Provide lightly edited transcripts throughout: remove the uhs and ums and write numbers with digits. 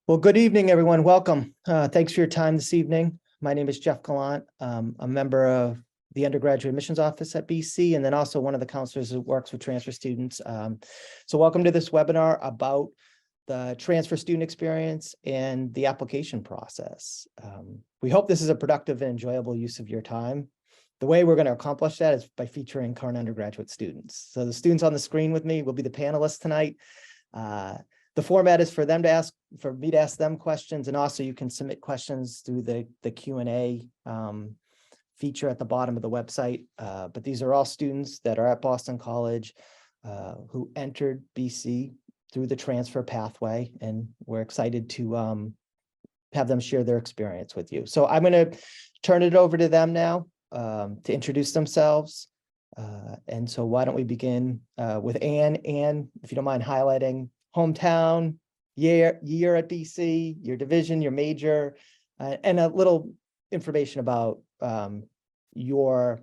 Well, good evening, everyone. Welcome. Thanks for your time this evening. My name is Jeff Gallant. A member of the undergraduate admissions office at BC, and then also one of the counselors who works with transfer students. So welcome to this webinar about the transfer student experience and the application process. We hope this is a productive and enjoyable use of your time. The way we're going to accomplish that is by featuring current undergraduate students. So the students on the screen with me will be the panelists tonight. The format is for me to ask them questions, and also you can submit questions through the Q&A feature at the bottom of the website. But these are all students that are at Boston College who entered BC through the transfer pathway, and we're excited to have them share their experience with you. So I'm going to turn it over to them now to introduce themselves. And so why don't we begin with Anne. Anne, if you don't mind highlighting hometown, year at BC, your division, your major, and a little information about your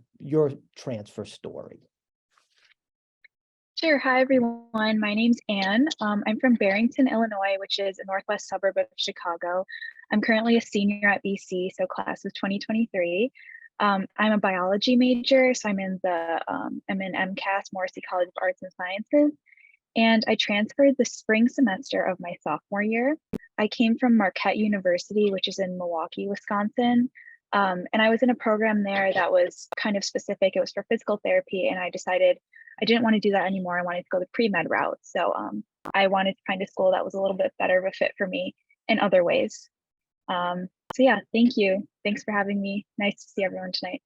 transfer story. Sure. Hi, everyone. My name's Anne. I'm from Barrington, Illinois, which is a northwest suburb of Chicago. I'm currently a senior at BC, so class of 2023. I'm a biology major, so I'm in MCAS, Morrissey College of Arts and Sciences. And I transferred the spring semester of my sophomore year. I came from Marquette University, which is in Milwaukee, Wisconsin. And I was in a program there that was kind of specific. It was for physical therapy. And I decided I didn't want to do that anymore. I wanted to go the pre-med route. So I wanted to find a school that was a little bit better of a fit for me in other ways. So yeah, thank you. Thanks for having me. Nice to see everyone tonight.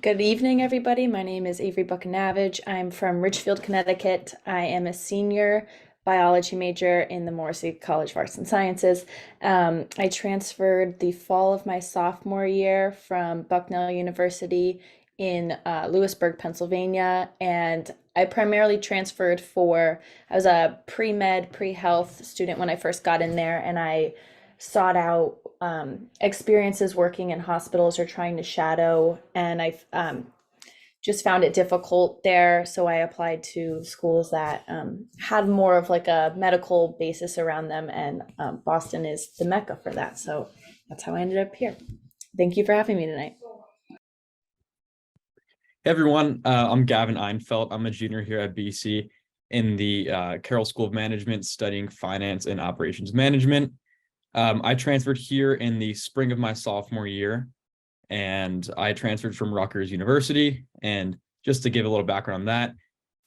Good evening, everybody. My name is Avery Buchanavage. I'm from Richfield, Connecticut. I am a senior biology major in the Morrissey College of Arts and Sciences. I transferred the fall of my sophomore year from Bucknell University in Lewisburg, Pennsylvania, and I primarily transferred I was a pre-med, pre-health student when I first got in there, and I sought out experiences working in hospitals or trying to shadow, and I've just found it difficult there. So I applied to schools that had more of like a medical basis around them, and Boston is the mecca for that. So that's how I ended up here. Thank you for having me tonight. Hey everyone, I'm Gavin. I'm a junior here at BC in the Carroll School of Management, studying finance and operations management. I transferred here in the spring of my sophomore year, and I transferred from Rutgers University. And just to give a little background on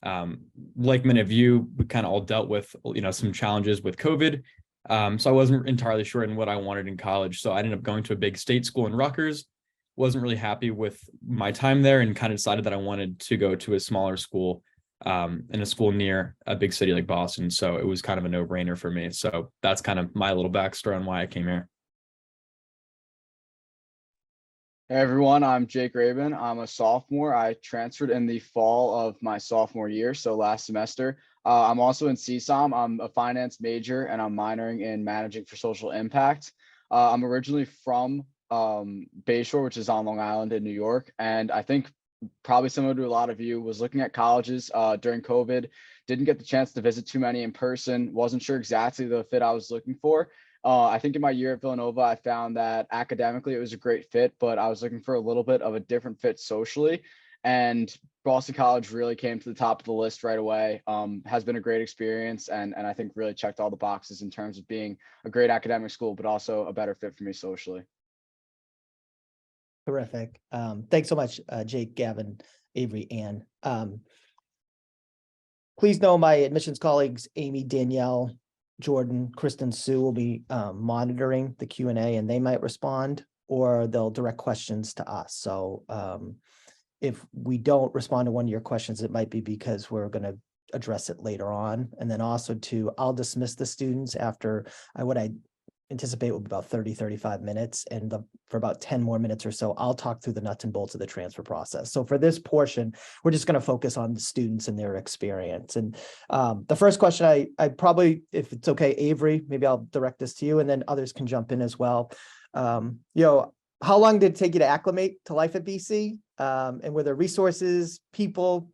that, like many of you, we kind of all dealt with, some challenges with COVID. So I wasn't entirely sure in what I wanted in college. So I ended up going to a big state school in Rutgers. Wasn't really happy with my time there, and kind of decided that I wanted to go to a smaller school in a school near a big city like Boston. So it was kind of a no-brainer for me. So that's kind of my little backstory on why I came here. Hey everyone, I'm Jake Rabin. I'm a sophomore. I transferred in the fall of my sophomore year, so last semester. I'm also in CSOM. I'm a finance major, and I'm minoring in managing for social impact. I'm originally from Bayshore, which is on Long Island in New York, and I think probably similar to a lot of you, was looking at colleges during COVID, didn't get the chance to visit too many in person, wasn't sure exactly the fit I was looking for. I think in my year at Villanova, I found that academically it was a great fit, but I was looking for a little bit of a different fit socially. And Boston College really came to the top of the list right away. Has been a great experience, and I think really checked all the boxes in terms of being a great academic school, but also a better fit for me socially. Terrific. Thanks so much, Jake, Gavin, Avery, Ann. Please know my admissions colleagues, Amy, Danielle, Jordan, Kristen, Sue, will be monitoring the Q&A, and they might respond, or they'll direct questions to us. So if we don't respond to one of your questions, it might be because we're going to address it later on. And then also I'll dismiss the students after what I anticipate will be about 35 minutes, and for about 10 more minutes or so, I'll talk through the nuts and bolts of the transfer process. So for this portion, we're just going to focus on the students and their experience. And the first question I probably, if it's okay, Avery, maybe I'll direct this to you, and then others can jump in as well. How long did it take you to acclimate to life at BC? And were there resources, people,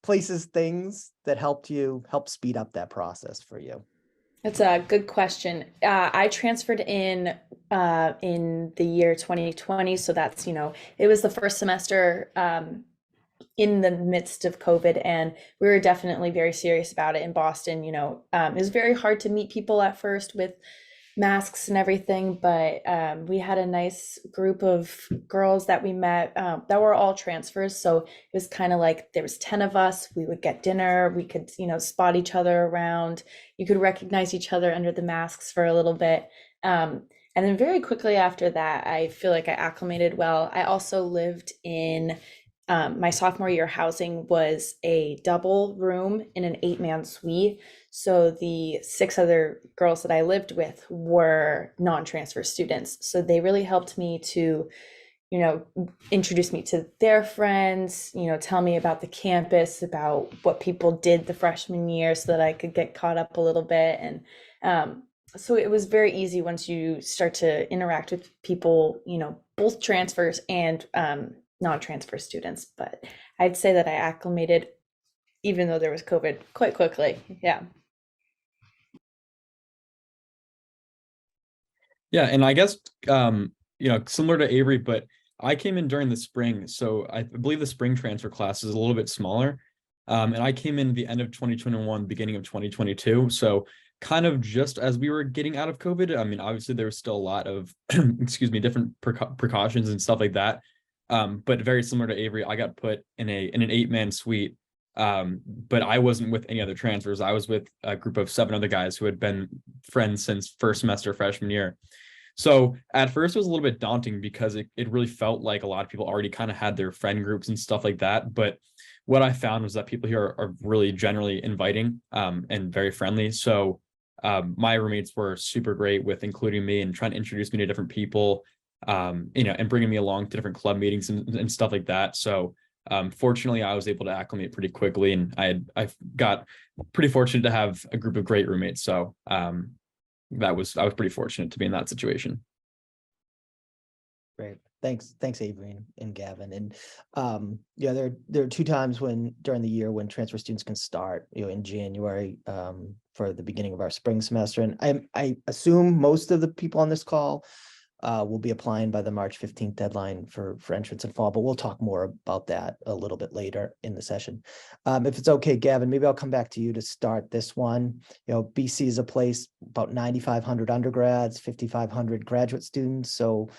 places, things that help speed up that process for you? That's a good question. I transferred in the year 2020, so that's, it was the first semester in the midst of COVID, and we were definitely very serious about it in Boston. It was very hard to meet people at first with masks and everything, but we had a nice group of girls that we met that were all transfers. So it was kind of like there was 10 of us. We would get dinner. We could, spot each other around. You could recognize each other under the masks for a little bit. And then very quickly after that, I feel like I acclimated well. I also lived in my sophomore year. Housing was a double room in an 8-man suite. So the 6 other girls that I lived with were non-transfer students. So they really helped me to, introduce me to their friends, tell me about the campus, about what people did the freshman year so that I could get caught up a little bit. And so it was very easy once you start to interact with people, both transfers and non-transfer students. But I'd say that I acclimated, even though there was COVID, quite quickly. Yeah. Yeah, and I guess similar to Avery, but I came in during the spring, so I believe the spring transfer class is a little bit smaller. And I came in the end of 2021, beginning of 2022. So kind of just as we were getting out of COVID. I mean, obviously there was still a lot of different precautions and stuff like that. But very similar to Avery, I got put in an 8-man suite. But I wasn't with any other transfers. I was with a group of 7 other guys who had been friends since first semester freshman year. So at first it was a little bit daunting because it really felt like a lot of people already kind of had their friend groups and stuff like that. But what I found was that people here are really generally inviting and very friendly. So my roommates were super great with including me and trying to introduce me to different people, and bringing me along to different club meetings and stuff like that. So fortunately, I was able to acclimate pretty quickly, and I got pretty fortunate to have a group of great roommates. So I was pretty fortunate to be in that situation. Great. Thanks, Avery and Gavin. And there are 2 times during the year when transfer students can start, in January for the beginning of our spring semester. And I assume most of the people on this call will be applying by the March 15th deadline for entrance in fall, but we'll talk more about that a little bit later in the session. If it's okay, Gavin, maybe I'll come back to you to start this one. BC is a place about 9,500 undergrads, 5,500 graduate students. So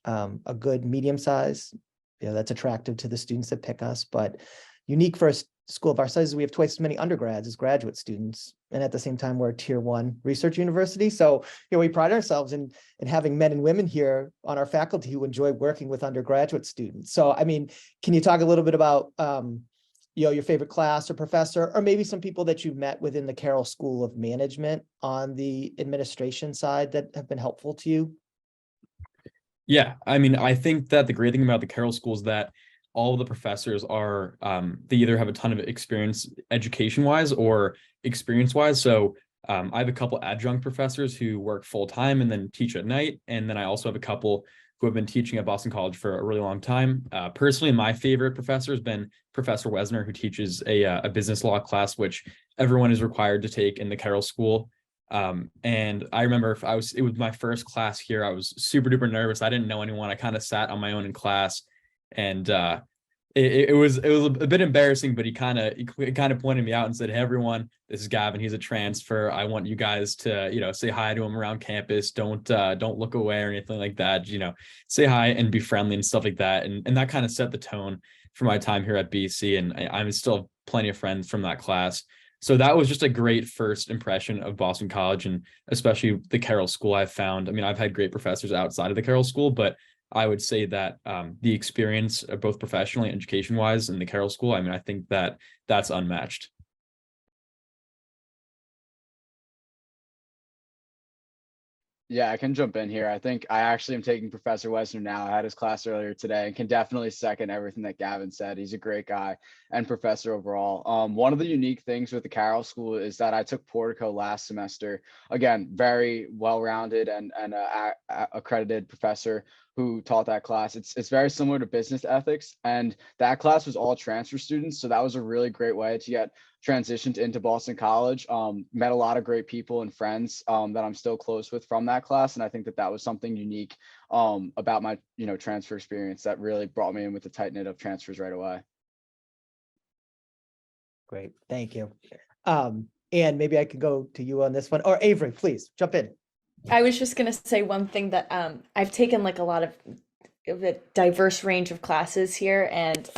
a good medium size, that's attractive to the students that pick us, but unique for a school of our size is we have twice as many undergrads as graduate students. And at the same time, we're a tier 1 research university. So, we pride ourselves in having men and women here on our faculty who enjoy working with undergraduate students. So, I mean, can you talk a little bit about, your favorite class or professor, or maybe some people that you've met within the Carroll School of Management on the administration side that have been helpful to you? Yeah, I mean, I think that the great thing about the Carroll School is that all of the professors are, they either have a ton of experience education-wise or experience-wise. So I have a couple adjunct professors who work full-time and then teach at night. And then I also have a couple who have been teaching at Boston College for a really long time. Personally, my favorite professor has been Professor Wesner, who teaches a business law class, which everyone is required to take in the Carroll School. And I remember it was my first class here. I was super duper nervous. I didn't know anyone. I kind of sat on my own in class, and it was a bit embarrassing, but he kind of pointed me out and said, "Hey, everyone, this is Gavin. He's a transfer. I want you guys to, say hi to him around campus. Don't look away or anything like that. Say hi and be friendly and stuff like that." And that kind of set the tone for my time here at BC. And I'm still have plenty of friends from that class. So that was just a great first impression of Boston College, and especially the Carroll School. I've found, I mean, I've had great professors outside of the Carroll School, but I would say that the experience, both professionally and education-wise, in the Carroll School, I mean, I think that that's unmatched. Yeah, I can jump in here. I think I actually am taking Professor Wesner now. I had his class earlier today and can definitely second everything that Gavin said. He's a great guy and professor overall. One of the unique things with the Carroll School is that I took Portico last semester. Again, very well-rounded and accredited professor. who taught that class. It's very similar to business ethics, and that class was all transfer students. So that was a really great way to get transitioned into Boston College. Met a lot of great people and friends that I'm still close with from that class. And I think that that was something unique about my, transfer experience that really brought me in with the tight knit of transfers right away. Great, thank you. And maybe I could go to you on this one, or Avery, please jump in. I was just gonna say one thing that I've taken like a lot of a diverse range of classes here, and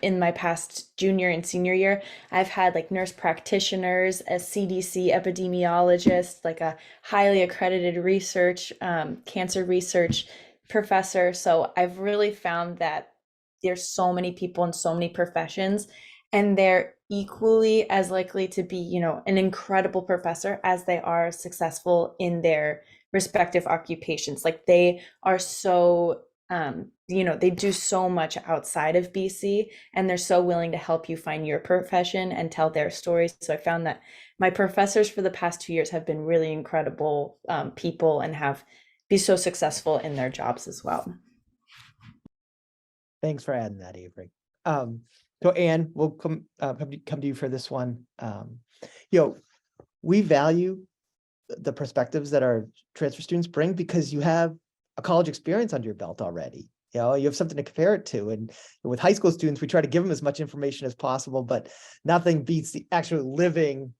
in my past junior and senior year, I've had like nurse practitioners, a CDC epidemiologist, like a highly accredited research cancer research professor. So I've really found that there's so many people in so many professions, and they're equally as likely to be, an incredible professor as they are successful in their respective occupations. Like they are so, they do so much outside of BC, and they're so willing to help you find your profession and tell their stories. So I found that my professors for the past 2 years have been really incredible people and be so successful in their jobs as well. Thanks for adding that, Avery. So Anne, we'll come to you for this one. We value the perspectives that our transfer students bring because you have a college experience under your belt already. You have something to compare it to. And with high school students, we try to give them as much information as possible, but nothing beats the actual living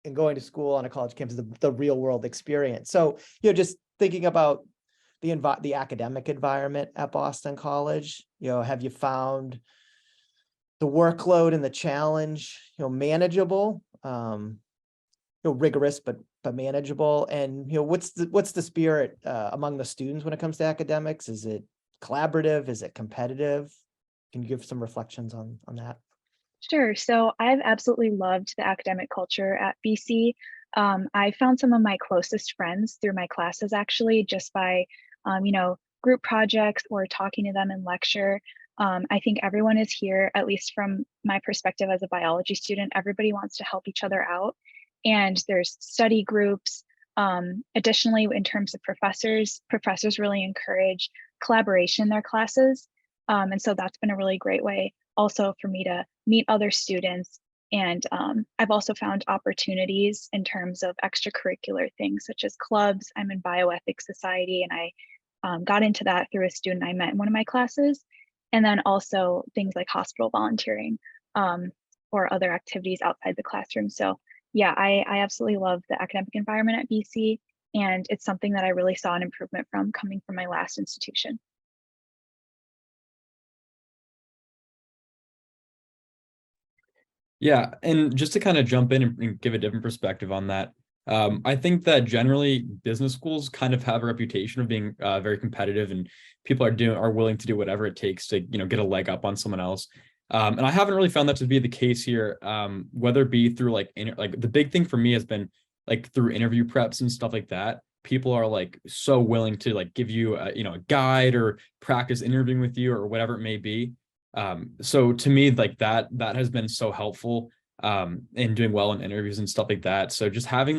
and going to school on a college campus, the real world experience. So, just thinking about the academic environment at Boston College, have you found the workload and the challenge, manageable, rigorous, but manageable? And, what's the spirit among the students when it comes to academics? Is it collaborative? Is it competitive? Can you give some reflections on that? Sure. So I've absolutely loved the academic culture at BC. I found some of my closest friends through my classes, actually, just by, group projects or talking to them in lecture. I think everyone is here, at least from my perspective as a biology student, everybody wants to help each other out. And there's study groups. Additionally, in terms of professors really encourage collaboration in their classes. And so that's been a really great way also for me to meet other students. And I've also found opportunities in terms of extracurricular things such as clubs. I'm in bioethics society, and I got into that through a student I met in one of my classes. And then also things like hospital volunteering or other activities outside the classroom. So yeah, I absolutely love the academic environment at BC, and it's something that I really saw an improvement from coming from my last institution. Yeah, and just to kind of jump in and give a different perspective on that, I think that generally business schools kind of have a reputation of being very competitive, and people are willing to do whatever it takes to get a leg up on someone else. And I haven't really found that to be the case here, whether it be through like the big thing for me has been like through interview preps and stuff like that. People are like so willing to like give you a guide or practice interviewing with you or whatever it may be. So to me, like that has been so helpful in doing well in interviews and stuff like that. So just having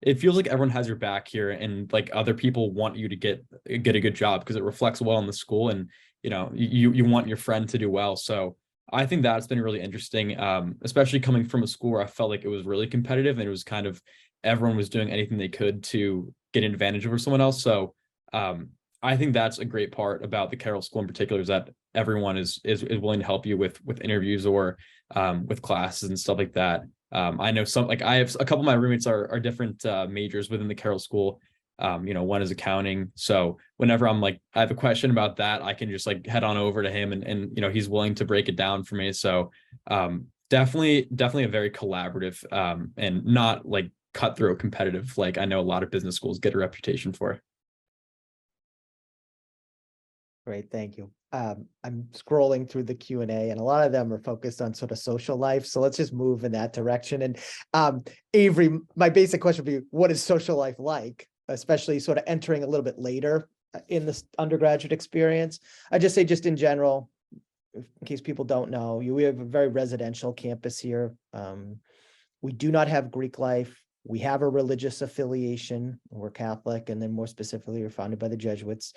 it feels like everyone has your back here, and like other people want you to get a good job because it reflects well in the school, and you want your friend to do well. So I think that's been really interesting, especially coming from a school where I felt like it was really competitive and it was kind of everyone was doing anything they could to get an advantage over someone else. So I think that's a great part about the Carroll School in particular, is that everyone is willing to help you with interviews or with classes and stuff like that. I know I have a couple of my roommates are different majors within the Carroll School. One is accounting. So whenever I have a question about that, I can just head on over to him and he's willing to break it down for me. So definitely a very collaborative and not cutthroat competitive, like I know a lot of business schools get a reputation for. Great, thank you. I'm scrolling through the Q&A, and a lot of them are focused on sort of social life. So let's just move in that direction. And Avery, my basic question would be, what is social life like, especially sort of entering a little bit later in this undergraduate experience? I just say, just in general, in case people don't know, we have a very residential campus here. We do not have Greek life. We have a religious affiliation. We're Catholic, and then more specifically, we're founded by the Jesuits.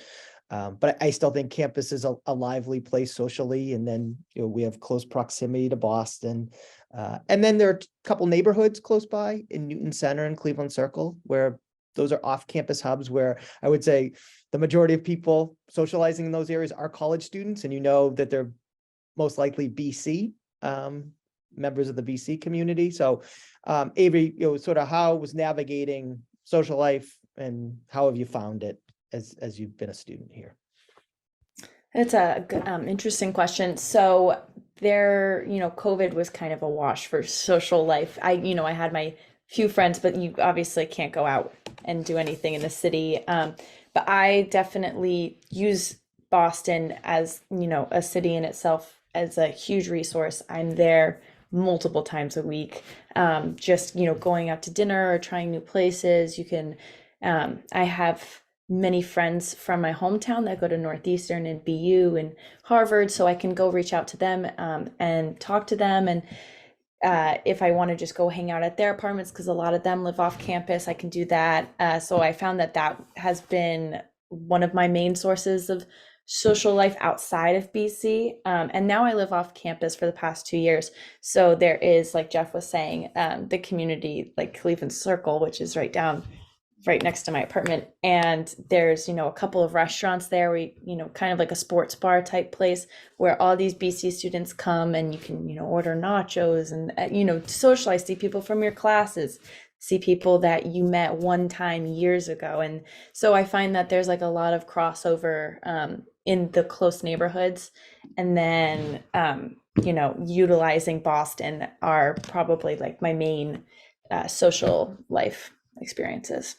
But I still think campus is a lively place socially. And then, we have close proximity to Boston. And then there are a couple neighborhoods close by in Newton Center and Cleveland Circle, where those are off-campus hubs where I would say the majority of people socializing in those areas are college students, and that they're most likely BC, members of the BC community. So Avery, sort of how was navigating social life and how have you found it as you've been a student here? It's a good, interesting question. So there, COVID was kind of a wash for social life. I had my few friends, but you obviously can't go out and do anything in the city. But I definitely use Boston as, a city in itself as a huge resource. I'm there multiple times a week. Just, going out to dinner or trying new places. I have many friends from my hometown that go to Northeastern and BU and Harvard, so I can go reach out to them and talk to them. And if I want to just go hang out at their apartments, because a lot of them live off campus, I can do that. So I found that has been one of my main sources of social life outside of BC. And now I live off campus for the past 2 years. So there is, like Jeff was saying, the community, like Cleveland Circle, which is right next to my apartment. And there's, a couple of restaurants there. We, kind of like a sports bar type place where all these BC students come and you can, order nachos and, socialize, see people from your classes, see people that you met one time years ago. And so I find that there's like a lot of crossover in the close neighborhoods. And then, utilizing Boston are probably like my main social life experiences.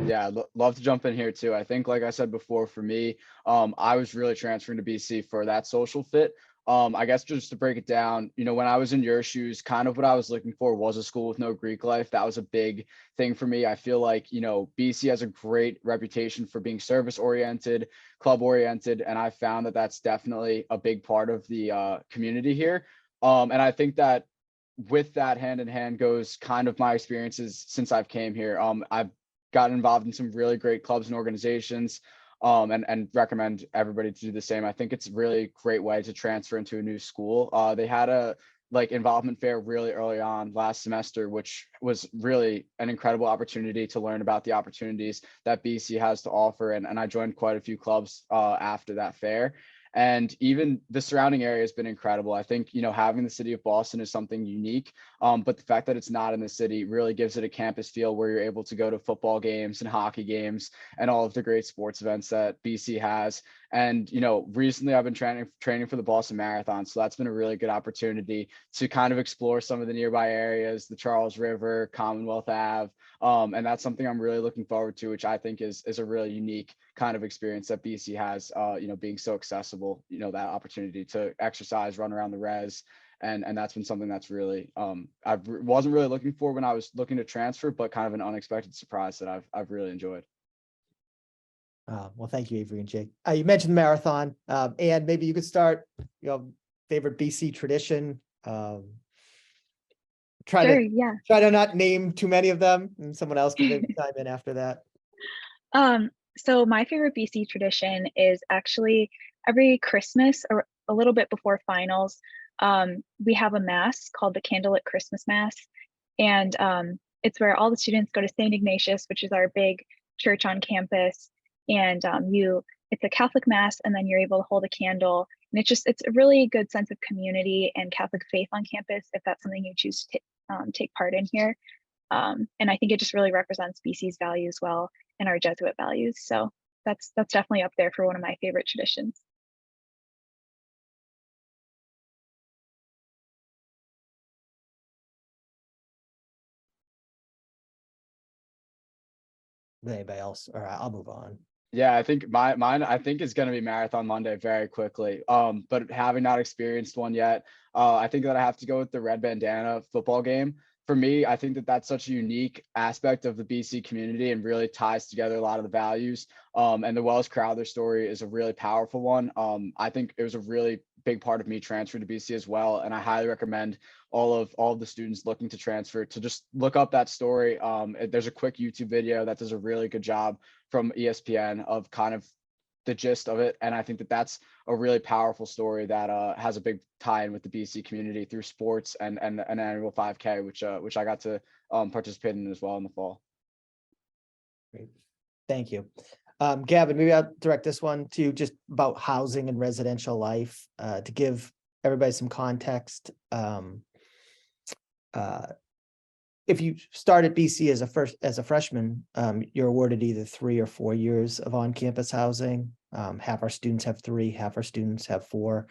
Yeah, love to jump in here too. I think, like I said before, for me, I was really transferring to BC for that social fit. I guess just to break it down, when I was in your shoes, kind of what I was looking for was a school with no Greek life. That was a big thing for me. I feel like, BC has a great reputation for being service oriented, club oriented, and I found that that's definitely a big part of the community here. And I think that with that hand in hand goes kind of my experiences since I've came here. I've gotten involved in some really great clubs and organizations, and recommend everybody to do the same. I think it's a really great way to transfer into a new school. They had a involvement fair really early on last semester, which was really an incredible opportunity to learn about the opportunities that BC has to offer. And I joined quite a few clubs after that fair. And even the surrounding area has been incredible. I think, having the city of Boston is something unique, but the fact that it's not in the city really gives it a campus feel where you're able to go to football games and hockey games and all of the great sports events that BC has. And, recently I've been training for the Boston Marathon. So that's been a really good opportunity to kind of explore some of the nearby areas, the Charles River, Commonwealth Ave. And that's something I'm really looking forward to, which I think is a really unique kind of experience that BC has, being so accessible, that opportunity to exercise, run around the res. And that's been something that's really, I wasn't really looking for when I was looking to transfer, but kind of an unexpected surprise that I've really enjoyed. Well, thank you, Avery and Jake. You mentioned the marathon, and maybe you could start, favorite BC tradition. Try to not name too many of them, and someone else can maybe chime in after that. So my favorite BC tradition is actually every Christmas or a little bit before finals, we have a mass called the Candlelight Christmas Mass. And it's where all the students go to St. Ignatius, which is our big church on campus. And it's a Catholic mass, and then you're able to hold a candle. And it's a really good sense of community and Catholic faith on campus, if that's something you choose to take part in here. And I think it just really represents BC's values well and our Jesuit values. So that's definitely up there for one of my favorite traditions. Anybody else? All right, I'll move on. Yeah, I think mine I think is going to be Marathon Monday very quickly. But having not experienced one yet, I think that I have to go with the red bandana football game. For me, I think that that's such a unique aspect of the BC community and really ties together a lot of the values. And the Wells Crowther story is a really powerful one. I think it was a really big part of me transferring to BC as well. And I highly recommend all of the students looking to transfer to just look up that story. There's a quick YouTube video that does a really good job from ESPN of kind of the gist of it. And I think that that's a really powerful story that has a big tie-in with the BC community through sports and an annual 5K, which I got to participate in as well in the fall. Great. Thank you. Gavin, maybe I'll direct this one to you, just about housing and residential life, to give everybody some context. If you start at BC as a freshman, you're awarded either 3 or 4 years of on-campus housing. Half our students have 3, half our students have 4.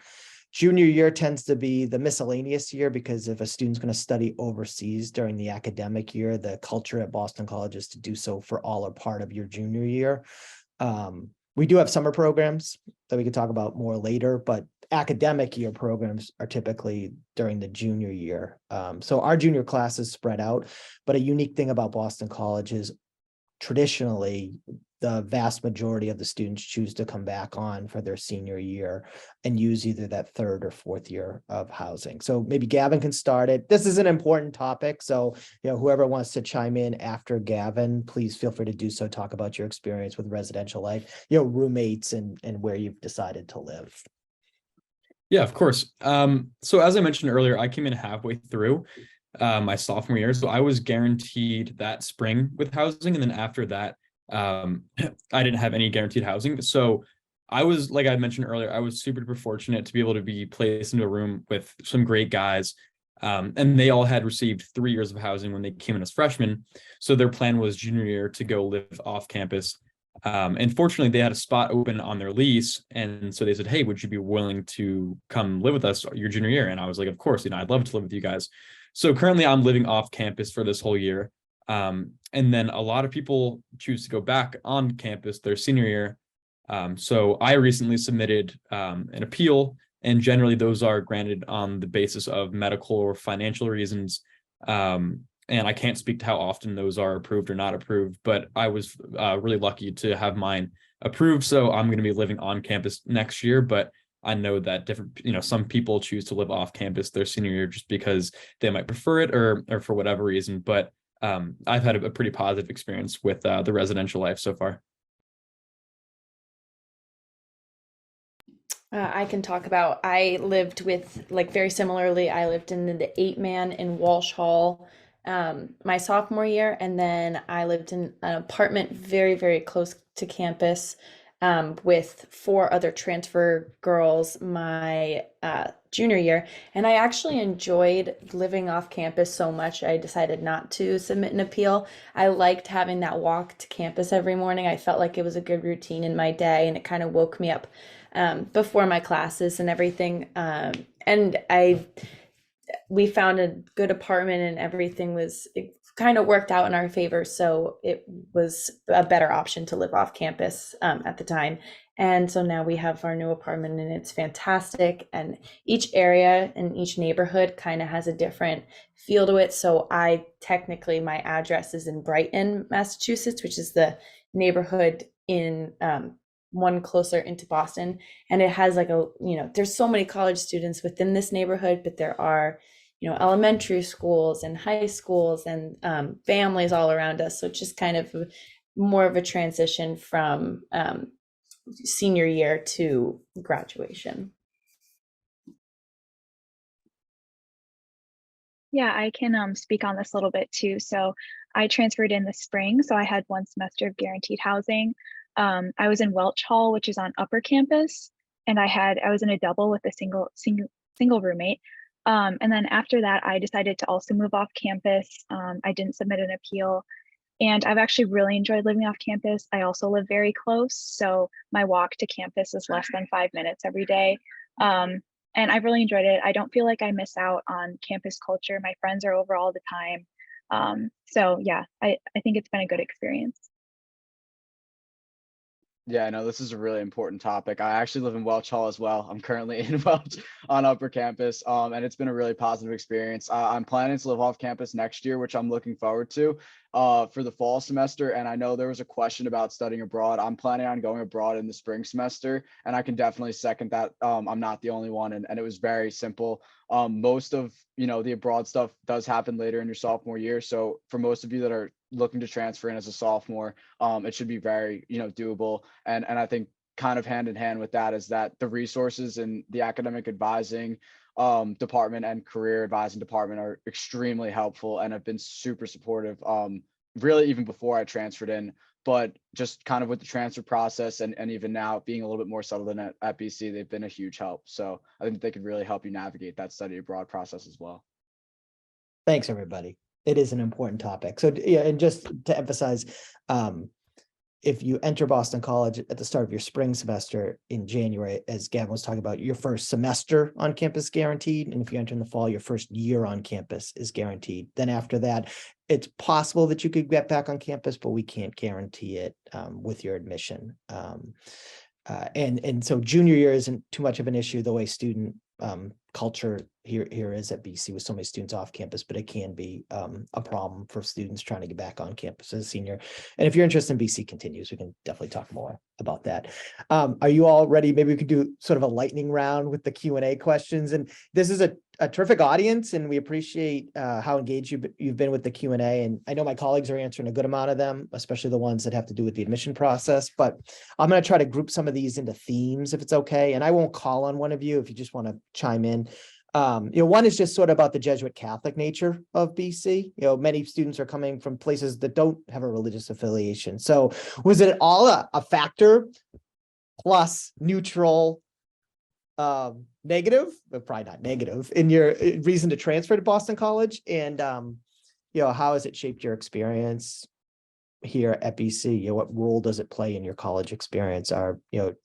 Junior year tends to be the miscellaneous year, because if a student's going to study overseas during the academic year, the culture at Boston College is to do so for all or part of your junior year. We do have summer programs that we could talk about more later, but academic year programs are typically during the junior year. So our junior class is spread out, but a unique thing about Boston College is traditionally the vast majority of the students choose to come back on for their senior year and use either that 3rd or 4th year of housing. So maybe Gavin can start it. This is an important topic, so whoever wants to chime in after Gavin, please feel free to do so. Talk about your experience with residential life, roommates, and where you've decided to live. Yeah, of course. So as I mentioned earlier, I came in halfway through my sophomore year, so I was guaranteed that spring with housing, and then after that, I didn't have any guaranteed housing. So I was, like I mentioned earlier, I was super fortunate to be able to be placed into a room with some great guys. And they all had received 3 years of housing when they came in as freshmen. So their plan was junior year to go live off campus. And fortunately, they had a spot open on their lease. And so they said, hey, would you be willing to come live with us your junior year? And I was like, of course, I'd love to live with you guys. So currently I'm living off campus for this whole year. And then a lot of people choose to go back on campus their senior year. So I recently submitted an appeal, and generally those are granted on the basis of medical or financial reasons. And I can't speak to how often those are approved or not approved, but I was really lucky to have mine approved. So I'm going to be living on campus next year, but I know that some people choose to live off campus their senior year just because they might prefer it or for whatever reason. But I've had a pretty positive experience with the residential life so far. I can talk about, I lived with, very similarly, I lived in the 8-man in Walsh Hall my sophomore year, and then I lived in an apartment very, very close to campus with 4 other transfer girls my junior year. And I actually enjoyed living off campus so much, I decided not to submit an appeal. I liked having that walk to campus every morning. I felt like it was a good routine in my day, and it kind of woke me up before my classes and everything. And we found a good apartment, and everything it kind of worked out in our favor. So it was a better option to live off campus at the time. And so now we have our new apartment, and it's fantastic. And each area and each neighborhood kind of has a different feel to it. So my address is in Brighton, Massachusetts, which is the neighborhood in one closer into Boston. And it has there's so many college students within this neighborhood, but there are, elementary schools and high schools and families all around us. So it's just kind of more of a transition from senior year to graduation. Yeah, I can speak on this a little bit too. So I transferred in the spring, so I had 1 semester of guaranteed housing. I was in Welch Hall, which is on upper campus, and I was in a double with a single roommate. And then after that, I decided to also move off campus. I didn't submit an appeal, and I've actually really enjoyed living off campus. I also live very close, so my walk to campus is less than 5 minutes every day. And I've really enjoyed it. I don't feel like I miss out on campus culture. My friends are over all the time. So yeah, I think it's been a good experience. Yeah, I know this is a really important topic. I actually live in Welch Hall as well. I'm currently in Welch on upper campus, and it's been a really positive experience. I'm planning to live off campus next year, which I'm looking forward to for the fall semester. And I know there was a question about studying abroad. I'm planning on going abroad in the spring semester, and I can definitely second that. I'm not the only one, and it was very simple. Most of the abroad stuff does happen later in your sophomore year. So for most of you that are looking to transfer in as a sophomore, it should be very doable. And I think kind of hand in hand with that is that the resources in the academic advising department and career advising department are extremely helpful and have been super supportive, really even before I transferred in, but just kind of with the transfer process and even now being a little bit more settled in at BC, they've been a huge help. So I think they could really help you navigate that study abroad process as well. Thanks, everybody. It is an important topic. So yeah, and just to emphasize, if you enter Boston College at the start of your spring semester in January, as Gavin was talking about, your first semester on campus is guaranteed. And if you enter in the fall, your first year on campus is guaranteed. Then after that, it's possible that you could get back on campus, but we can't guarantee it with your admission. And so junior year isn't too much of an issue the way student culture here is at BC with so many students off campus, but it can be a problem for students trying to get back on campus as a senior. And if you're interested in BC continues, we can definitely talk more about that. Are you all ready? Maybe we could do sort of a lightning round with the Q&A questions. And this is a terrific audience, and we appreciate how engaged you've been with the Q&A. And I know my colleagues are answering a good amount of them, especially the ones that have to do with the admission process. But I'm going to try to group some of these into themes, if it's okay. And I won't call on one of you if you just want to chime in. One is just sort of about the Jesuit Catholic nature of BC. Many students are coming from places that don't have a religious affiliation. So was it all a factor plus neutral, negative, but probably not negative, in your reason to transfer to Boston College? And, how has it shaped your experience here at BC? What role does it play in your college experience, our,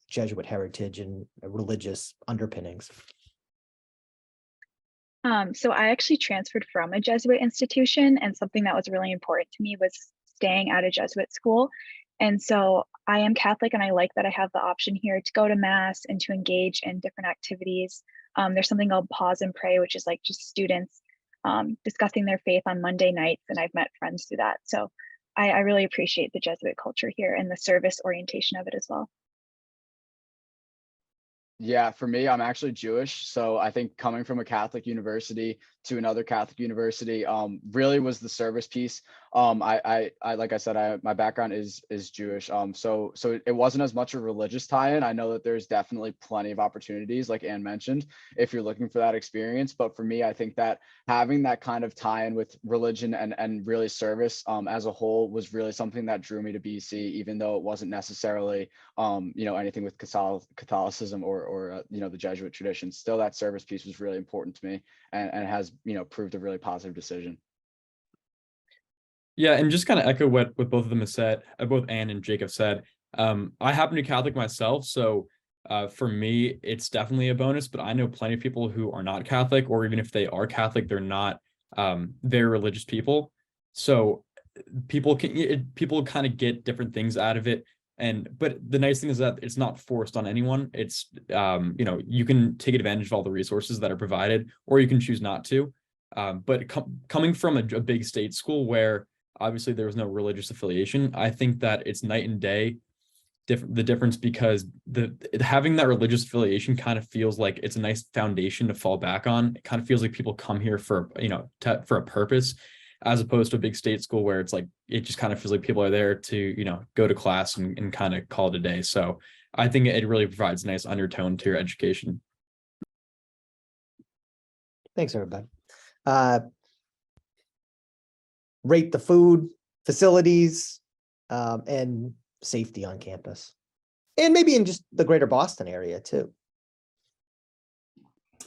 Jesuit heritage and religious underpinnings? So I actually transferred from a Jesuit institution, and something that was really important to me was staying at a Jesuit school. And so I am Catholic, and I like that I have the option here to go to mass and to engage in different activities. There's something called Pause and Pray, which is like just students discussing their faith on Monday nights, and I've met friends through that. So I really appreciate the Jesuit culture here and the service orientation of it as well. Yeah, for me, I'm actually Jewish. So I think coming from a Catholic university to another Catholic university really was the service piece. I like I said, my background is Jewish. So it wasn't as much a religious tie-in. I know that there's definitely plenty of opportunities, like Anne mentioned, if you're looking for that experience. But for me, I think that having that kind of tie-in with religion and really service as a whole was really something that drew me to BC, even though it wasn't necessarily anything with Catholicism or the Jesuit tradition. Still, that service piece was really important to me, and has proved a really positive decision. Yeah, and just kind of echo what both of them have said, both Anne and Jake have said. I happen to be Catholic myself, so for me, it's definitely a bonus. But I know plenty of people who are not Catholic, or even if they are Catholic, they're not very religious people. So people kind of get different things out of it. But the nice thing is that it's not forced on anyone. It's you can take advantage of all the resources that are provided, or you can choose not to. But coming from a big state school where obviously there was no religious affiliation, I think that it's night and day the difference, because having that religious affiliation kind of feels like it's a nice foundation to fall back on. It kind of feels like people come here for for a purpose, as opposed to a big state school where it's like it just kind of feels like people are there to go to class and kind of call it a day. So I think it really provides a nice undertone to your education. Thanks, everybody. Rate the food, facilities, and safety on campus, and maybe in just the greater Boston area too.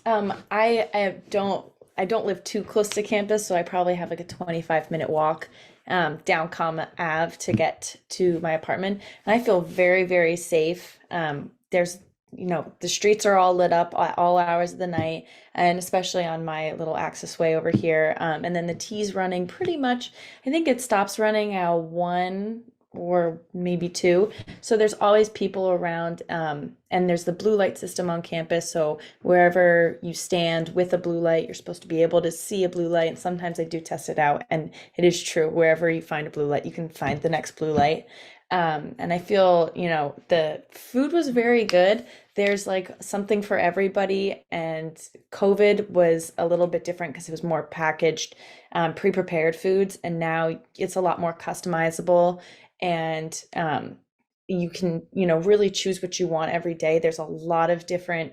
I don't live too close to campus, so I probably have like a 25-minute walk down Common Ave to get to my apartment, and I feel very, very safe. There's the streets are all lit up at all hours of the night, and especially on my little access way over here. And then the T's running pretty much, I think it stops running at 1 or maybe 2. So there's always people around, and there's the blue light system on campus. So wherever you stand with a blue light, you're supposed to be able to see a blue light. And sometimes I do test it out, and it is true. Wherever you find a blue light, you can find the next blue light. And I feel, the food was very good. There's like something for everybody, and COVID was a little bit different because it was more packaged, pre-prepared foods, and now it's a lot more customizable. And you can, really choose what you want every day. There's a lot of different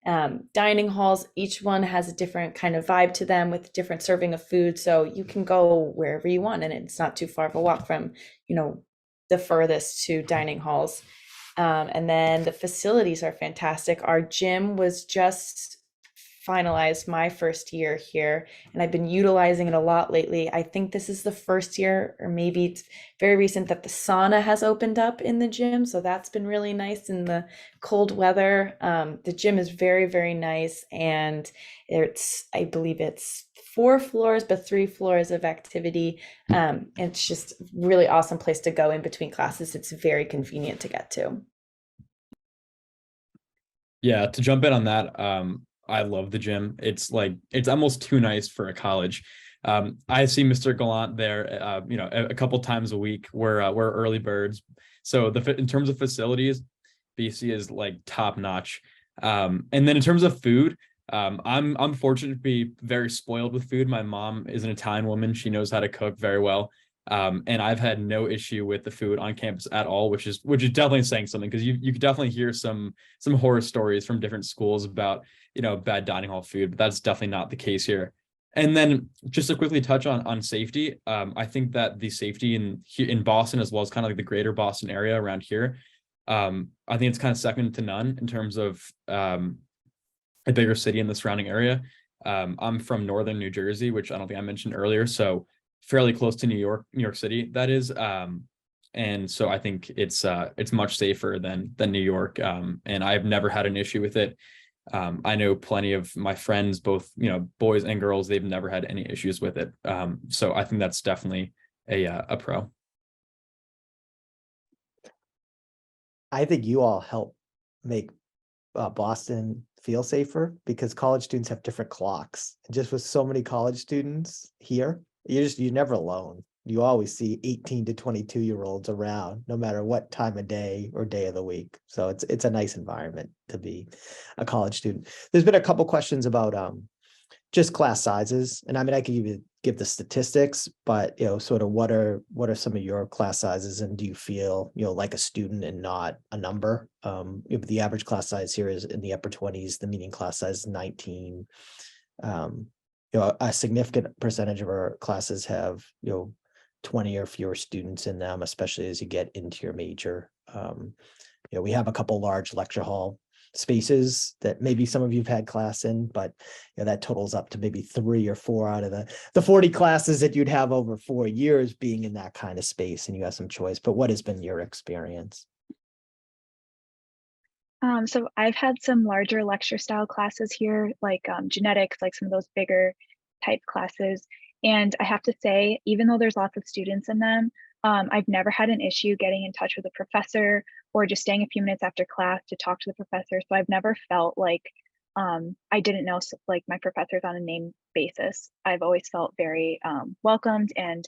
dining halls. Each one has a different kind of vibe to them with different serving of food. So you can go wherever you want, and it's not too far of a walk from, the furthest to dining halls. And then the facilities are fantastic. Our gym was just finalized my first year here, and I've been utilizing it a lot lately. I think this is the first year, or maybe it's very recent, that the sauna has opened up in the gym. So that's been really nice in the cold weather. The gym is very, very nice. And I believe it's 4 floors, but 3 floors of activity. It's just a really awesome place to go in between classes. It's very convenient to get to. Yeah, to jump in on that, I love the gym. It's almost too nice for a college. I see Mr. Gallant there, a couple times a week. We're early birds. So in terms of facilities, BC is like top notch. And then in terms of food, I'm fortunate to be very spoiled with food. My mom is an Italian woman. She knows how to cook very well. And I've had no issue with the food on campus at all, which is definitely saying something, because you could definitely hear some horror stories from different schools about, bad dining hall food, but that's definitely not the case here. And then just to quickly touch on safety, I think that the safety in Boston, as well as kind of like the greater Boston area around here, I think it's kind of second to none in terms of a bigger city in the surrounding area. I'm from northern New Jersey, which I don't think I mentioned earlier, so fairly close to New York City, that is. And so I think it's much safer than New York. And I've never had an issue with it. I know plenty of my friends, both, boys and girls, they've never had any issues with it. So I think that's definitely a pro. I think you all help make Boston feel safer, because college students have different clocks. And just with so many college students here, you're never alone. You always see 18 to 22-year-olds around, no matter what time of day or day of the week. So it's a nice environment to be a college student. There's been a couple questions about just class sizes, and I mean, I could give the statistics, but sort of what are some of your class sizes, and do you feel like a student and not a number? The average class size here is in the upper 20s. The median class size is 19. A significant percentage of our classes have 20 or fewer students in them, especially as you get into your major. We have a couple large lecture hall spaces that maybe some of you've had class in, but that totals up to maybe 3 or 4 out of the 40 classes that you'd have over 4 years being in that kind of space, and you have some choice. But what has been your experience? So I've had some larger lecture style classes here, like genetics, like some of those bigger type classes. And I have to say, even though there's lots of students in them, I've never had an issue getting in touch with a professor or just staying a few minutes after class to talk to the professor. So I've never felt like I didn't know like my professors on a name basis. I've always felt very welcomed and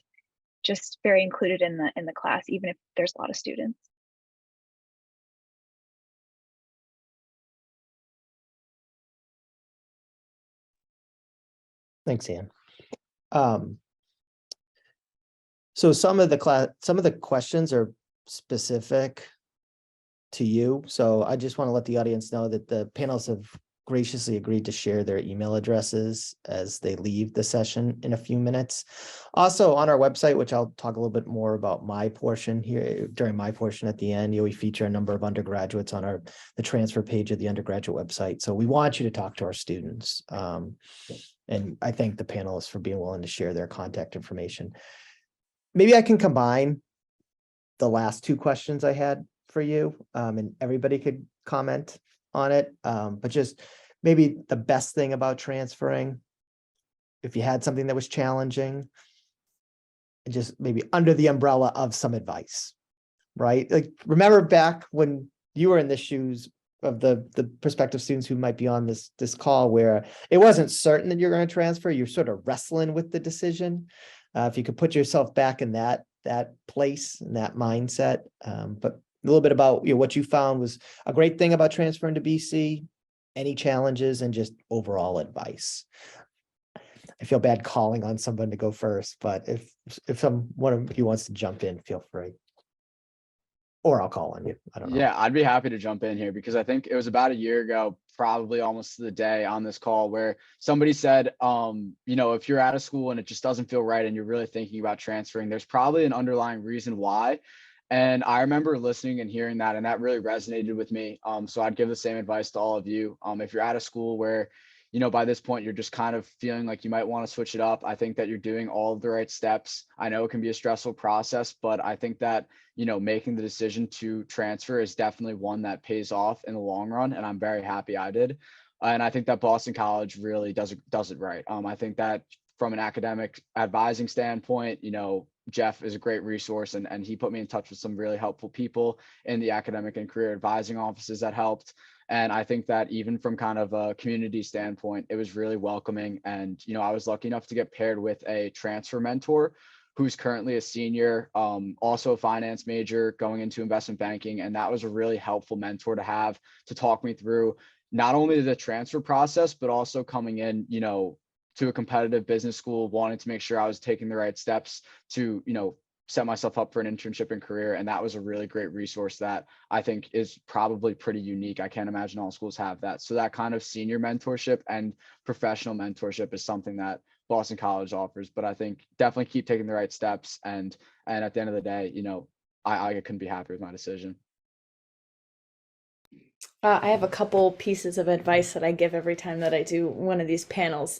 just very included in the class, even if there's a lot of students. Thanks, Ann. So some of the questions are specific to you. So I just want to let the audience know that the panelists have graciously agreed to share their email addresses as they leave the session in a few minutes. Also on our website, which I'll talk a little bit more about my portion here during my portion at the end, we feature a number of undergraduates on the transfer page of the undergraduate website. So we want you to talk to our students. And I thank the panelists for being willing to share their contact information. Maybe I can combine the last 2 questions I had for you, and everybody could comment on it. But just maybe the best thing about transferring, if you had something that was challenging, and just maybe under the umbrella of some advice, right? Like, remember back when you were in the shoes of the prospective students who might be on this call, where it wasn't certain that you're going to transfer, you're sort of wrestling with the decision. If you could put yourself back in that place and that mindset. But a little bit about what you found was a great thing about transferring to BC, any challenges, and just overall advice. I feel bad calling on someone to go first, but if one of you wants to jump in, feel free. or I'll call on you. I don't know. Yeah, I'd be happy to jump in here because I think it was about a year ago, probably almost to the day on this call, where somebody said, if you're at a school and it just doesn't feel right and you're really thinking about transferring, there's probably an underlying reason why. And I remember listening and hearing that, and that really resonated with me. So I'd give the same advice to all of you. If you're at a school where, by this point, you're just kind of feeling like you might want to switch it up, I think that you're doing all of the right steps. I know it can be a stressful process, but I think that, making the decision to transfer is definitely one that pays off in the long run. And I'm very happy I did. And I think that Boston College really does it right. I think that from an academic advising standpoint, Jeff is a great resource, and he put me in touch with some really helpful people in the academic and career advising offices that helped. And I think that even from kind of a community standpoint, it was really welcoming. And, I was lucky enough to get paired with a transfer mentor who's currently a senior, also a finance major going into investment banking. And that was a really helpful mentor to have to talk me through not only the transfer process, but also coming in, to a competitive business school, wanting to make sure I was taking the right steps to, set myself up for an internship and career. And that was a really great resource that I think is probably pretty unique. I can't imagine all schools have that. So that kind of senior mentorship and professional mentorship is something that Boston College offers. But I think definitely keep taking the right steps. And at the end of the day, I couldn't be happier with my decision. I have a couple pieces of advice that I give every time that I do one of these panels.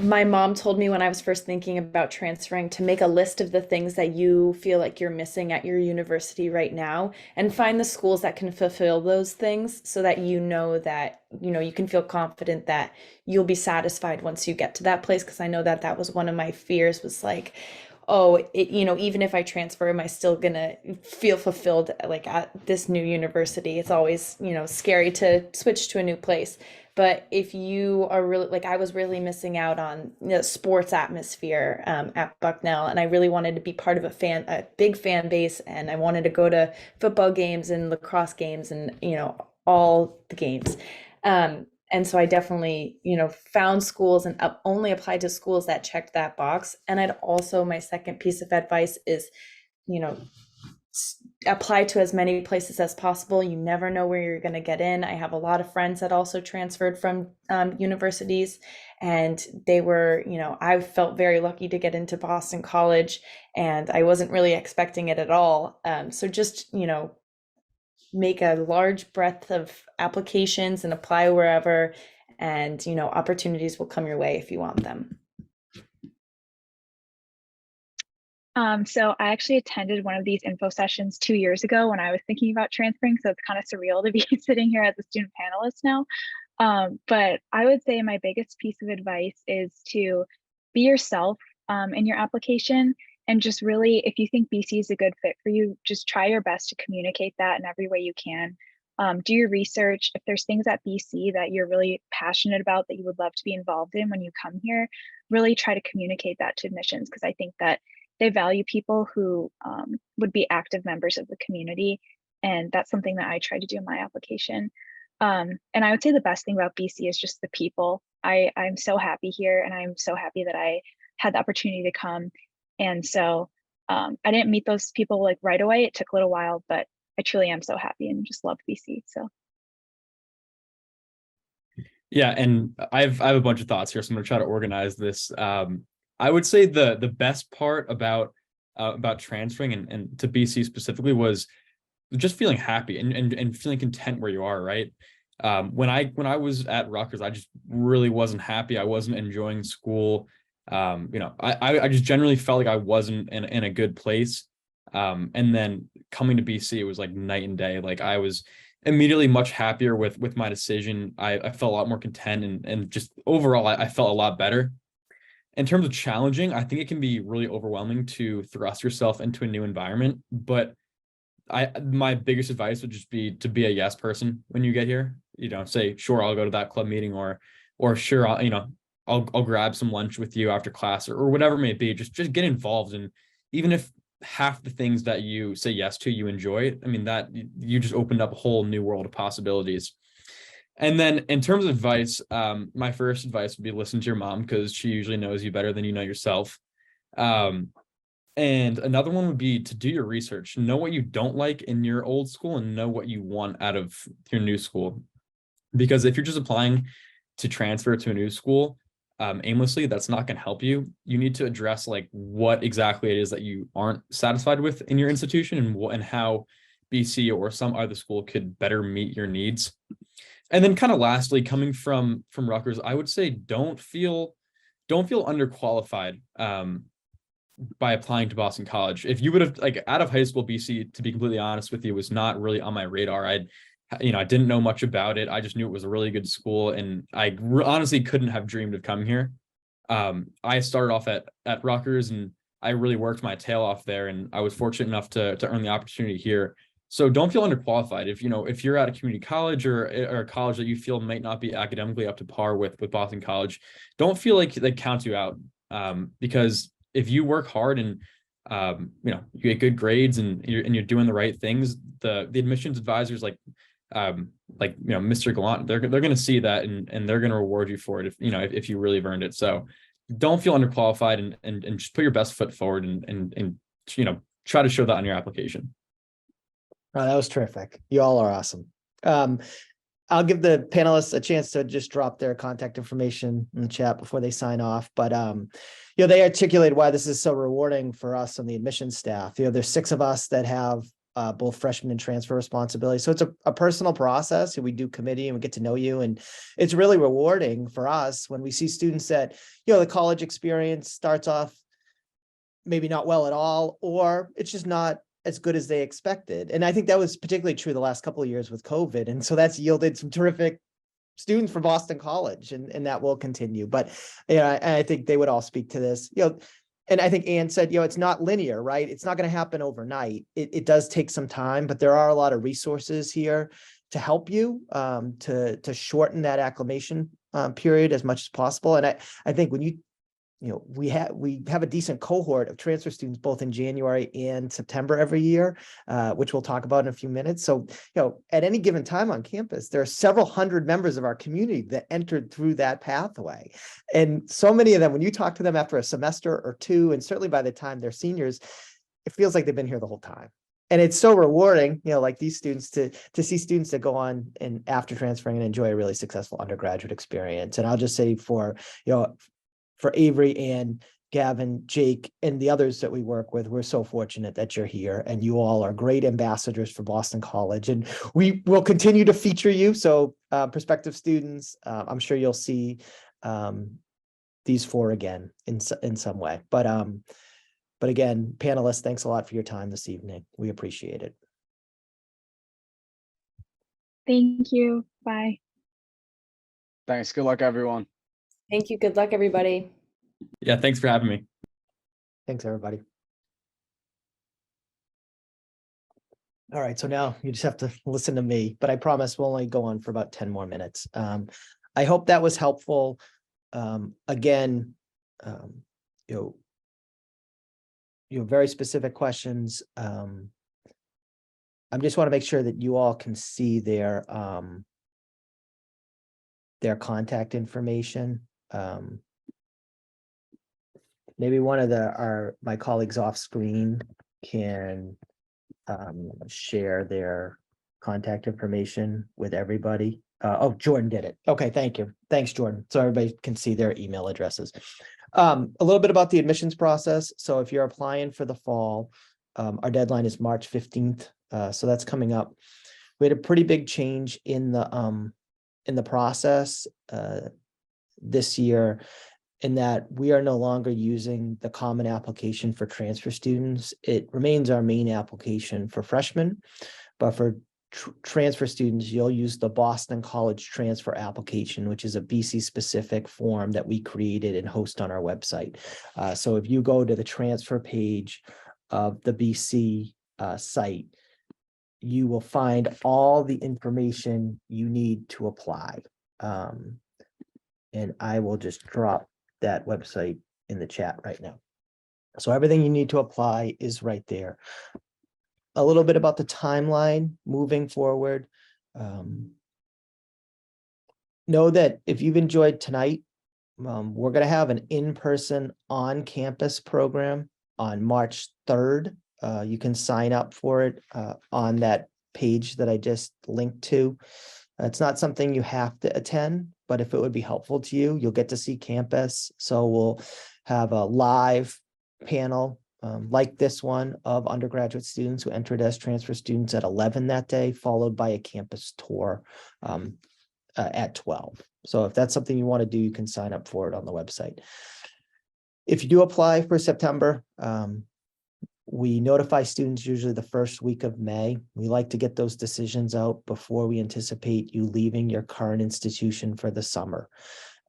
My mom told me when I was first thinking about transferring to make a list of the things that you feel like you're missing at your university right now and find the schools that can fulfill those things so that that, you can feel confident that you'll be satisfied once you get to that place. Because I know that was one of my fears, was like, even if I transfer, am I still gonna feel fulfilled like at this new university? It's always, scary to switch to a new place. But if you are really, like, I was really missing out on the sports atmosphere at Bucknell, and I really wanted to be part of a big fan base, and I wanted to go to football games and lacrosse games and, all the games. And so I definitely, found schools and only applied to schools that checked that box. And my second piece of advice is, apply to as many places as possible. You never know where you're going to get in. I have a lot of friends that also transferred from universities, and they were, I felt very lucky to get into Boston College, and I wasn't really expecting it at all. So just, make a large breadth of applications and apply wherever, and, opportunities will come your way if you want them. So I actually attended one of these info sessions 2 years ago when I was thinking about transferring. So it's kind of surreal to be sitting here as a student panelist now. But I would say my biggest piece of advice is to be yourself in your application. And just really, if you think BC is a good fit for you, just try your best to communicate that in every way you can. Do your research. If there's things at BC that you're really passionate about that you would love to be involved in when you come here, really try to communicate that to admissions, because I think that they value people who would be active members of the community. And that's something that I try to do in my application. And I would say the best thing about BC is just the people. I'm so happy here, and I'm so happy that I had the opportunity to come. And so I didn't meet those people like right away. It took a little while, but I truly am so happy and just love BC. So. Yeah, and I have a bunch of thoughts here, so I'm gonna try to organize this. I would say the best part about transferring and to BC specifically was just feeling happy and feeling content where you are, right? When I was at Rutgers, I just really wasn't happy. I wasn't enjoying school. I just generally felt like I wasn't in a good place. And then coming to BC, it was like night and day. Like I was immediately much happier with my decision. I felt a lot more content, and just overall, I felt a lot better. In terms of challenging, I think it can be really overwhelming to thrust yourself into a new environment. But my biggest advice would just be to be a yes person when you get here. Say, sure, I'll go to that club meeting, or sure, I'll grab some lunch with you after class, or whatever it may be. Just get involved. And even if half the things that you say yes to, you enjoy, I mean, that you just opened up a whole new world of possibilities. And then in terms of advice, my first advice would be listen to your mom, because she usually knows you better than you know yourself. And And another one would be to do your research, know what you don't like in your old school and know what you want out of your new school. Because if you're just applying to transfer to a new school aimlessly, that's not going to help you. You need to address like what exactly it is that you aren't satisfied with in your institution, and how BC or some other school could better meet your needs. And then kind of lastly, coming from Rutgers, I would say don't feel underqualified by applying to Boston College. If you would have, like, out of high school, BC, to be completely honest with you, was not really on my radar. I didn't know much about it. I just knew it was a really good school, and I honestly couldn't have dreamed of coming here. I started off at Rutgers, and I really worked my tail off there, and I was fortunate enough to earn the opportunity here. So don't feel underqualified. If you're at a community college or a college that you feel might not be academically up to par with Boston College, don't feel like they count you out, because if you work hard and you get good grades and you're doing the right things, the admissions advisors like Mr. Gallant, they're going to see that, and they're going to reward you for it if you really have earned it. So don't feel underqualified, and just put your best foot forward and try to show that on your application. Oh, that was terrific. You all are awesome. I'll give the panelists a chance to just drop their contact information in the chat before they sign off. But they articulated why this is so rewarding for us on the admissions staff. There's 6 of us that have both freshman and transfer responsibility. So it's a personal process. We do committee and we get to know you. And it's really rewarding for us when we see students that, the college experience starts off maybe not well at all, or it's just not as good as they expected. And I think that was particularly true the last couple of years with COVID. And so that's yielded some terrific students from Boston College, and that will continue. But I think they would all speak to this, and I think Ann said, it's not linear, right? It's not going to happen overnight. It does take some time, but there are a lot of resources here to help you to shorten that acclimation period as much as possible. And I think when we have a decent cohort of transfer students both in January and September every year, which we'll talk about in a few minutes. So, at any given time on campus, there are several hundred members of our community that entered through that pathway. And so many of them, when you talk to them after a semester or two, and certainly by the time they're seniors, it feels like they've been here the whole time. And it's so rewarding, like these students, to see students that go on and after transferring and enjoy a really successful undergraduate experience. And I'll just say for Avery and Gavin, Jake, and the others that we work with, we're so fortunate that you're here, and you all are great ambassadors for Boston College, and we will continue to feature you. So prospective students, I'm sure you'll see these 4 again in some way. But again, panelists, thanks a lot for your time this evening. We appreciate it. Thank you. Bye. Thanks. Good luck, everyone. Thank you. Good luck, everybody. Yeah, thanks for having me. Thanks, everybody. All right, so now you just have to listen to me, but I promise we'll only go on for about 10 more minutes. I hope that was helpful. Again, very specific questions. I just want to make sure that you all can see their contact information. Maybe one of my colleagues off screen can share their contact information with everybody. Oh, Jordan did it. Okay, thank you. Thanks, Jordan. So everybody can see their email addresses. A little bit about the admissions process. So if you're applying for the fall, our deadline is March 15th. So that's coming up. We had a pretty big change in the process this year, in that we are no longer using the common application for transfer students. It remains our main application for freshmen, but for transfer students, you'll use the Boston College transfer application, which is a BC specific form that we created and host on our website. So if you go to the transfer page of the BC site, you will find all the information you need to apply. And I will just drop that website in the chat right now. So everything you need to apply is right there. A little bit about the timeline moving forward. Know that if you've enjoyed tonight, we're going to have an in-person on-campus program on March 3rd. You can sign up for it on that page that I just linked to. It's not something you have to attend, but if it would be helpful to you, you'll get to see campus. So we'll have a live panel like this one of undergraduate students who entered as transfer students at 11 that day, followed by a campus tour at 12. So if that's something you want to do, you can sign up for it on the website. If you do apply for September, we notify students usually the first week of May. We like to get those decisions out before we anticipate you leaving your current institution for the summer.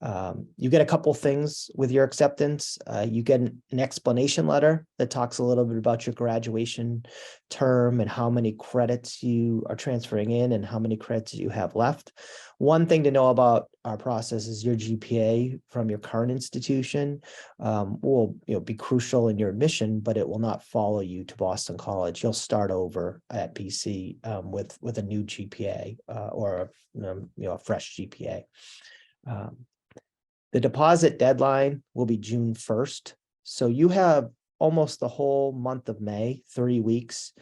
You get a couple things with your acceptance. You get an explanation letter that talks a little bit about your graduation term and how many credits you are transferring in and how many credits you have left. One thing to know about our process is your GPA from your current institution will be crucial in your admission, but it will not follow you to Boston College. You'll start over at BC with a new GPA or a fresh GPA. The deposit deadline will be June 1st. So you have almost the whole month of May, 3 weeks,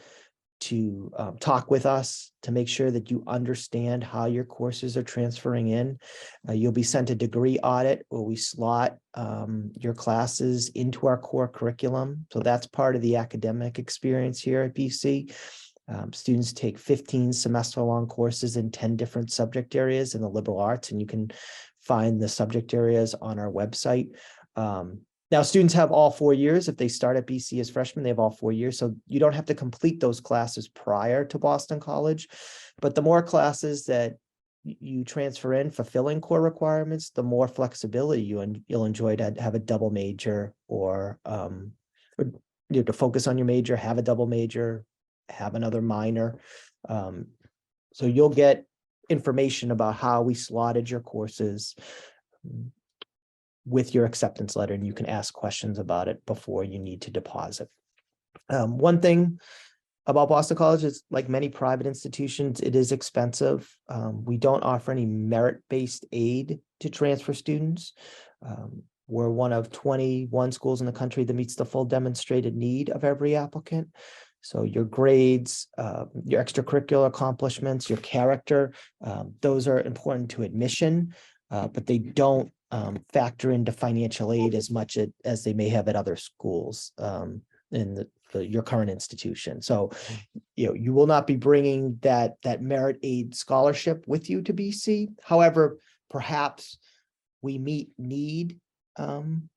to talk with us to make sure that you understand how your courses are transferring in. You'll be sent a degree audit where we slot your classes into our core curriculum. So that's part of the academic experience here at BC. Students take 15 semester-long courses in 10 different subject areas in the liberal arts, and you can find the subject areas on our website. Now, students have all 4 years. If they start at BC as freshmen, they have all 4 years. So you don't have to complete those classes prior to Boston College. But the more classes that you transfer in fulfilling core requirements, the more flexibility you'll enjoy to have a double major or to focus on your major, have a double major, have another minor. So you'll get information about how we slotted your courses with your acceptance letter, and you can ask questions about it before you need to deposit. One thing about Boston College is, like many private institutions, it is expensive. We don't offer any merit-based aid to transfer students. We're one of 21 schools in the country that meets the full demonstrated need of every applicant. So your grades, your extracurricular accomplishments, your character, those are important to admission, but they don't factor into financial aid as much as they may have at other schools in your current institution. So, you will not be bringing that merit aid scholarship with you to BC. However, perhaps we meet need to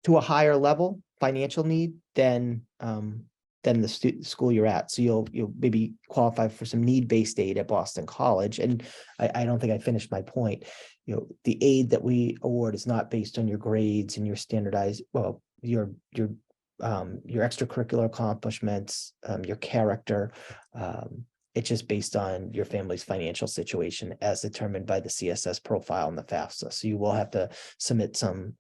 a higher level, financial need than the school you're at. So you'll maybe qualify for some need-based aid at Boston College. And I don't think I finished my point. The aid that we award is not based on your grades and your standardized, well, your extracurricular accomplishments, your character. It's just based on your family's financial situation as determined by the CSS profile and the FAFSA. So you will have to submit some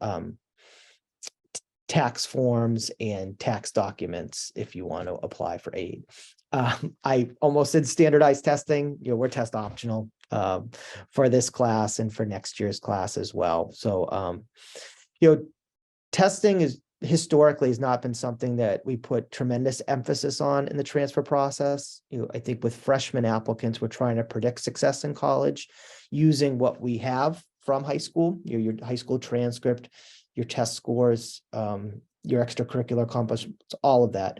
tax forms and tax documents if you want to apply for aid. I almost said standardized testing. We're test optional for this class and for next year's class as well. So, testing is historically has not been something that we put tremendous emphasis on in the transfer process. I think with freshman applicants, we're trying to predict success in college using what we have from high school, your high school transcript, your test scores, your extracurricular accomplishments, all of that.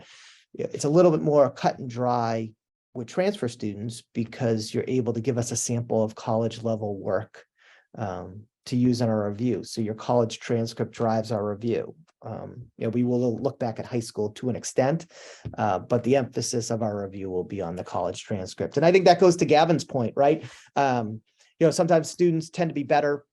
It's a little bit more cut and dry with transfer students because you're able to give us a sample of college level work to use in our review. So your college transcript drives our review. We will look back at high school to an extent, but the emphasis of our review will be on the college transcript. And I think that goes to Gavin's point, right? Sometimes students tend to be better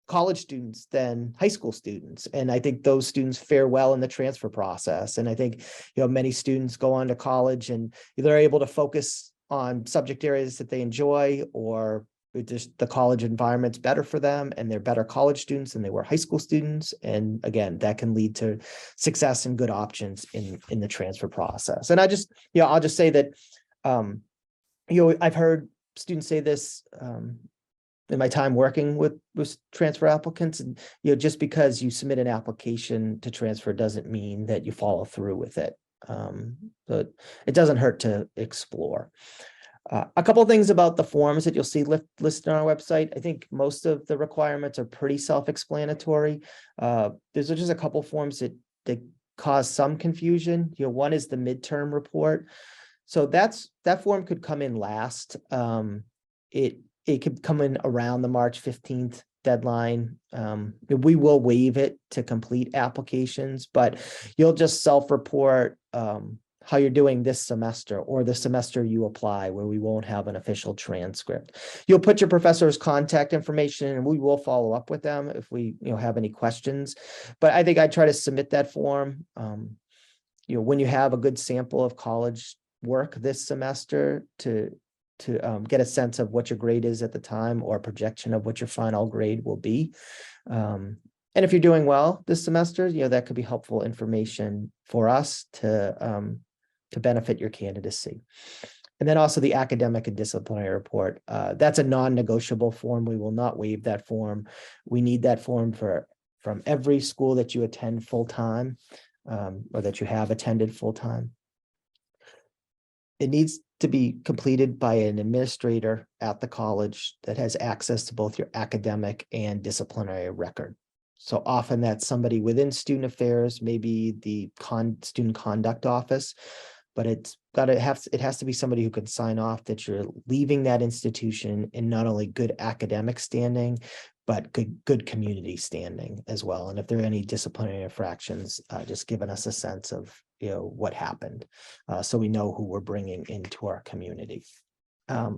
college students than high school students. And I think those students fare well in the transfer process. And I think, many students go on to college and they're able to focus on subject areas that they enjoy, or just the college environment's better for them and they're better college students than they were high school students. And again, that can lead to success and good options in the transfer process. And I'll just say that, I've heard students say this in my time working with transfer applicants, and just because you submit an application to transfer doesn't mean that you follow through with it. But it doesn't hurt to explore. A couple of things about the forms that you'll see listed on our website. I think most of the requirements are pretty self-explanatory. There's just a couple forms that cause some confusion. One is the midterm report. So that form could come in last. It could come in around the March 15th deadline. We will waive it to complete applications, but you'll just self-report how you're doing this semester or the semester you apply, where we won't have an official transcript. You'll put your professor's contact information and we will follow up with them if we have any questions. But I think I try to submit that form when you have a good sample of college work this semester to get a sense of what your grade is at the time or a projection of what your final grade will be. And if you're doing well this semester, that could be helpful information for us to benefit your candidacy. And then also the academic and disciplinary report. That's a non-negotiable form. We will not waive that form. We need that form from every school that you attend full-time or that you have attended full-time. It needs to be completed by an administrator at the college that has access to both your academic and disciplinary record. So often that's somebody within student affairs, maybe the student conduct office, but it has to be somebody who can sign off that you're leaving that institution in not only good academic standing, but good community standing as well. And if there are any disciplinary infractions, just giving us a sense of what happened, so we know who we're bringing into our community. I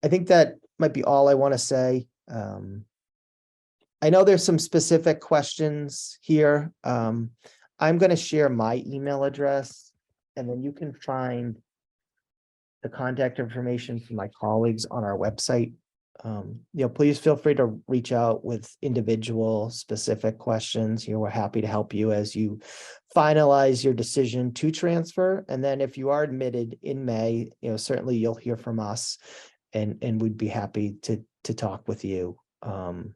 think that might be all I want to say. I know there's some specific questions here. I'm going to share my email address, and then you can find the contact information from my colleagues on our website. Please feel free to reach out with individual specific questions. We're happy to help you as you finalize your decision to transfer. And then if you are admitted in May, certainly you'll hear from us, and we'd be happy to talk with you and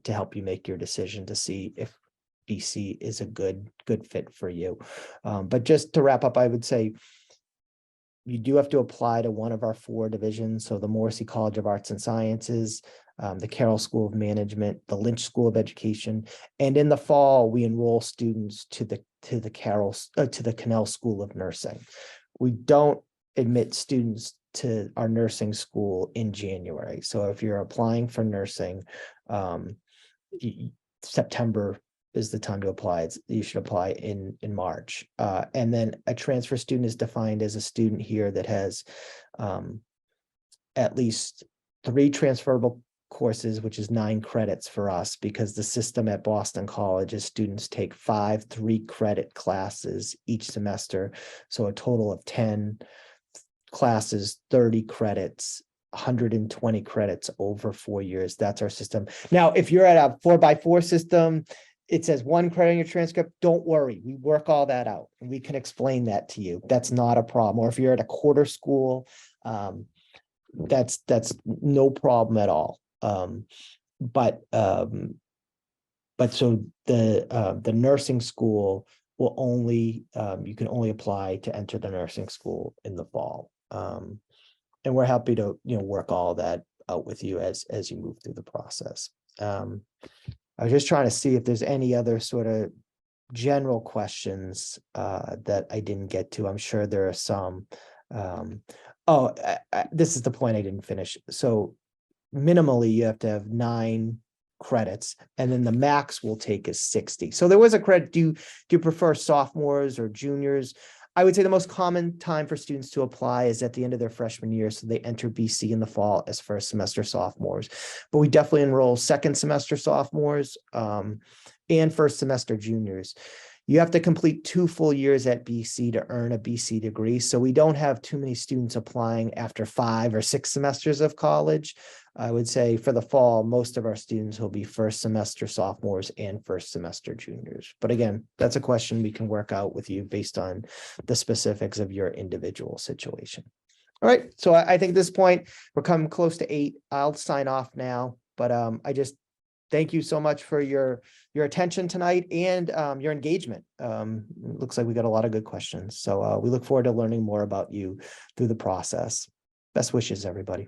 to help you make your decision to see if BC is a good fit for you. But just to wrap up, I would say you do have to apply to one of our 4 divisions. So the Morrissey College of Arts and Sciences, the Carroll School of Management, the Lynch School of Education, and in the fall we enroll students to the Cannell School of Nursing. We don't admit students to our nursing school in January. So if you're applying for nursing, September is the time to apply. You should apply in March. And then a transfer student is defined as a student here that has at least 3 transferable courses, which is 9 credits for us, because the system at Boston College is students take 5 3-credit classes each semester. So a total of 10 classes, 30 credits, 120 credits over 4 years. That's our system. Now, if you're at a 4x4 system, it says 1 credit in your transcript. Don't worry, we work all that out and we can explain that to you. That's not a problem. Or if you're at a quarter school, that's no problem at all. But so the nursing school will only you can only apply to enter the nursing school in the fall. And we're happy to work all that out with you as you move through the process. I was just trying to see if there's any other sort of general questions that I didn't get to. I'm sure there are some. This is the point I didn't finish. So minimally, you have to have 9 credits, and then the max we'll take is 60. So there was a credit. Do you prefer sophomores or juniors? I would say the most common time for students to apply is at the end of their freshman year. So they enter BC in the fall as first semester sophomores, but we definitely enroll second semester sophomores and first semester juniors. You have to complete 2 full years at BC to earn a BC degree. So we don't have too many students applying after 5 or 6 semesters of college. I would say for the fall, most of our students will be first semester sophomores and first semester juniors. But again, that's a question we can work out with you based on the specifics of your individual situation. All right, so I think at this point, we're coming close to 8. I'll sign off now, but I just thank you so much for your attention tonight and your engagement. It looks like we got a lot of good questions. So we look forward to learning more about you through the process. Best wishes, everybody.